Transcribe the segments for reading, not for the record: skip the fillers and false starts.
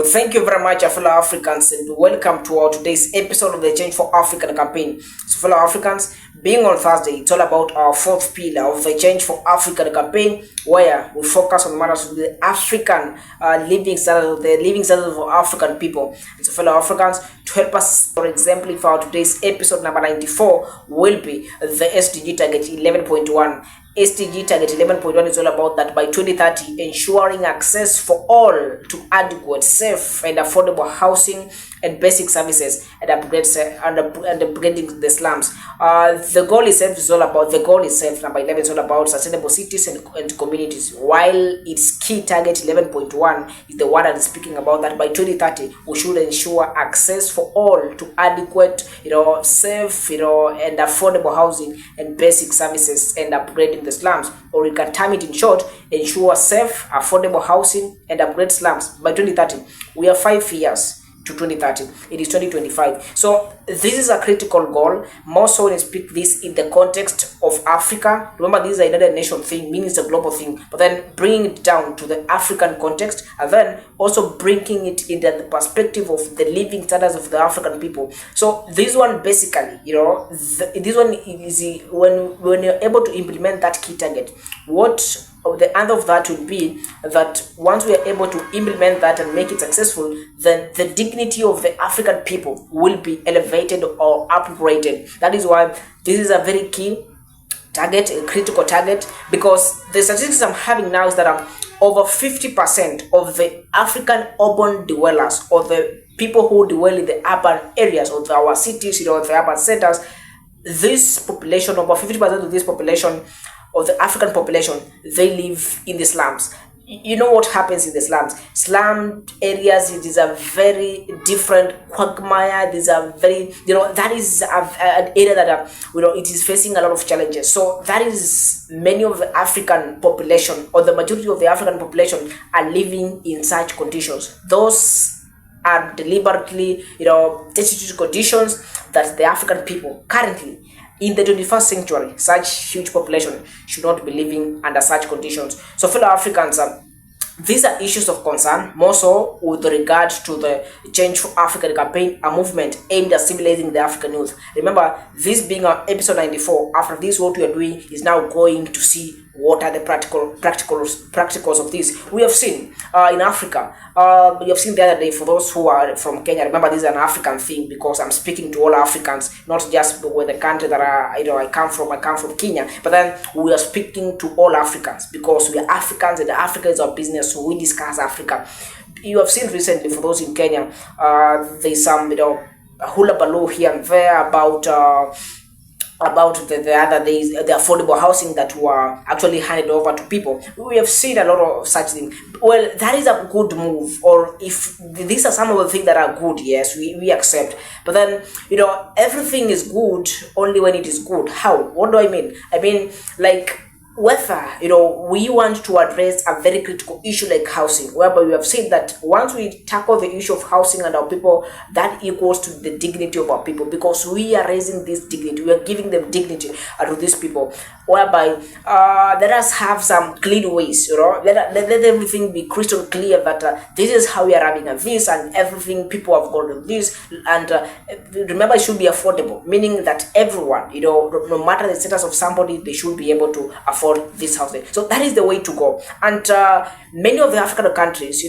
Thank you very much, fellow Africans, and welcome to our today's episode of the Change for African campaign. So, fellow Africans, being on Thursday, it's all about our fourth pillar of the Change for African campaign, where we focus on matters of the African living standards, the living standards of African people. And so, fellow Africans, to help us, for example, for our today's episode number 94 will be the SDG.Target 11.1. SDG.Target 11.1 is all about that by 2030, ensuring access for all to adequate, safe, and affordable housing and basic services, and upgrading the slums. The goal itself, number 11, is all about sustainable cities and communities, while its key target 11.1 is the one that is speaking about that by 2030 we should ensure access for all to adequate, safe, and affordable housing and basic services, and upgrading the slums. Or you can term it in short, ensure safe, affordable housing and upgrade slums by 2030. We have 5 years to 2030. It is 2025. So this is a critical goal, more so when you speak this in the context of Africa. Remember, this is a United Nation thing, meaning it's a global thing, but then bringing it down to the African context, and then also bringing it in the perspective of the living standards of the African people. So this one basically, this one is when you're able to implement that key target, what the end of that would be that once we are able to implement that and make it successful, then the dignity of the African people will be elevated or upgraded. That is why this is a very key target, a critical target, because the statistics I'm having now is that over 50% of the African urban dwellers, or the people who dwell in the urban areas of our cities, the urban centers, this population, over 50% of this population, of the African population, they live in the slums. You know what happens in the slums? Slum areas, it is a very different quagmire. These are very, that is an area that, it is facing a lot of challenges. So that is many of the African population, or the majority of the African population, are living in such conditions. Those are deliberately, destitute conditions that the African people currently, in the 21st century, such huge population should not be living under such conditions. So, fellow Africans, these are issues of concern, more so with regard to the Change for African campaign, a movement aimed at civilizing the African youth. Remember, this being our episode 94, after this, what we are doing is now going to see what are the practicals of this. We have seen in Africa, we have seen the other day, for those who are from Kenya, remember this is an African thing, because I'm speaking to all Africans, not just with the country that I come from Kenya, but then we are speaking to all Africans, because we are Africans and Africa is our business, so we discuss Africa. You have seen recently, for those in Kenya, there's some hula baloo here and there about the other days, the affordable housing that were actually handed over to people. We have seen a lot of such things. Well, that is a good move, or if these are some of the things that are good, yes, we accept. But then, everything is good only when it is good. How? What do I mean? I mean, like, whether we want to address a very critical issue like housing, whereby we have said that once we tackle the issue of housing and our people, that equals to the dignity of our people, because we are raising this dignity, we are giving them dignity to these people, whereby let us have some clean ways, let everything be crystal clear that this is how we are running this, and everything people have gotten this, and remember, it should be affordable, meaning that everyone, no matter the status of somebody, they should be able to afford this housing. So that is the way to go. And many of the African countries,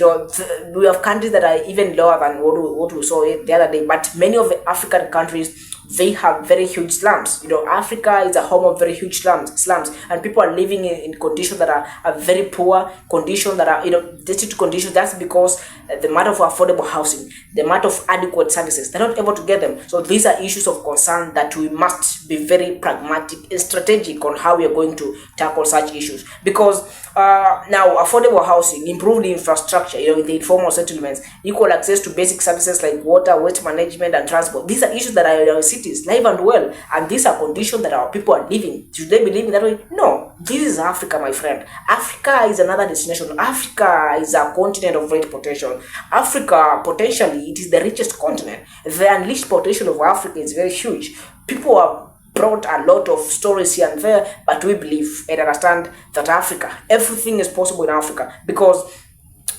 we have countries that are even lower than what we saw the other day, but many of the African countries, they have very huge slums. Africa is a home of very huge slums, and people are living in conditions that are very poor, conditions that are, destitute conditions. That's because the matter of affordable housing, the matter of adequate services, they're not able to get them. So these are issues of concern that we must be very pragmatic and strategic on how we are going to tackle such issues. Because now, affordable housing, improved infrastructure, in the informal settlements, equal access to basic services like water, waste management, and transport. These are issues that are in our cities, live and well, and these are conditions that our people are living. Should they be living that way? No. This is Africa, my friend. Africa is another destination. Africa is a continent of great potential. Africa, potentially, it is the richest continent. The unleashed potential of Africa is very huge. People have brought a lot of stories here and there, but we believe and understand that Africa, everything is possible in Africa, because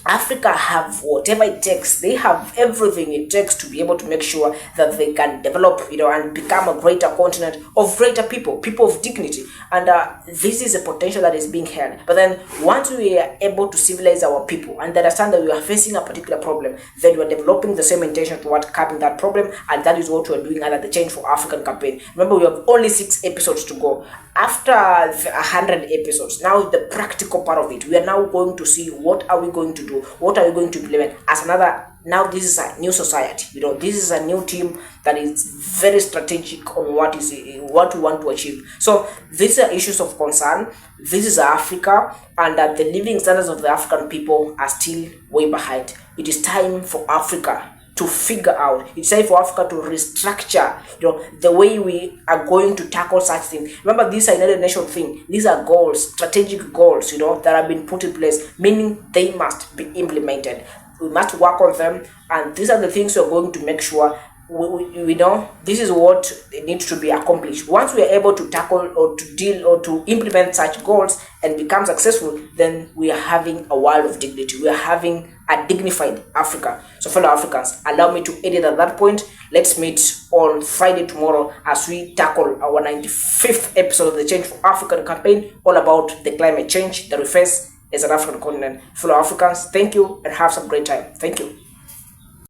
Africa have whatever it takes. They have everything it takes to be able to make sure that they can develop, and become a greater continent of greater people of dignity. And this is a potential that is being held. But then once we are able to civilize our people and understand that we are facing a particular problem, then we are developing the same intention toward capping that problem, and that is what we are doing under the Change for African campaign. Remember, we have only 6 episodes to go. After 100 episodes, now the practical part of it, we are now going to see what are we going to do, what are we going to implement as another. Now this is a new society, this is a new team that is very strategic on what we want to achieve. So these are issues of concern. This is Africa, and the living standards of the African people are still way behind. It is time for Africa to figure out. It's time for Africa to restructure, the way we are going to tackle such things. Remember, these are United Nations thing. These are goals, strategic goals, that have been put in place, meaning they must be implemented. We must work on them, and these are the things we're going to make sure we know this is what needs to be accomplished. Once we are able to tackle or to deal or to implement such goals and become successful, then we are having a world of dignity. We are having a dignified Africa. So fellow Africans, allow me to edit at that point. Let's meet on Friday tomorrow as we tackle our 95th episode of the Change for African campaign, all about the climate change that we face as an African continent. Fellow Africans, thank you and have some great time. Thank you.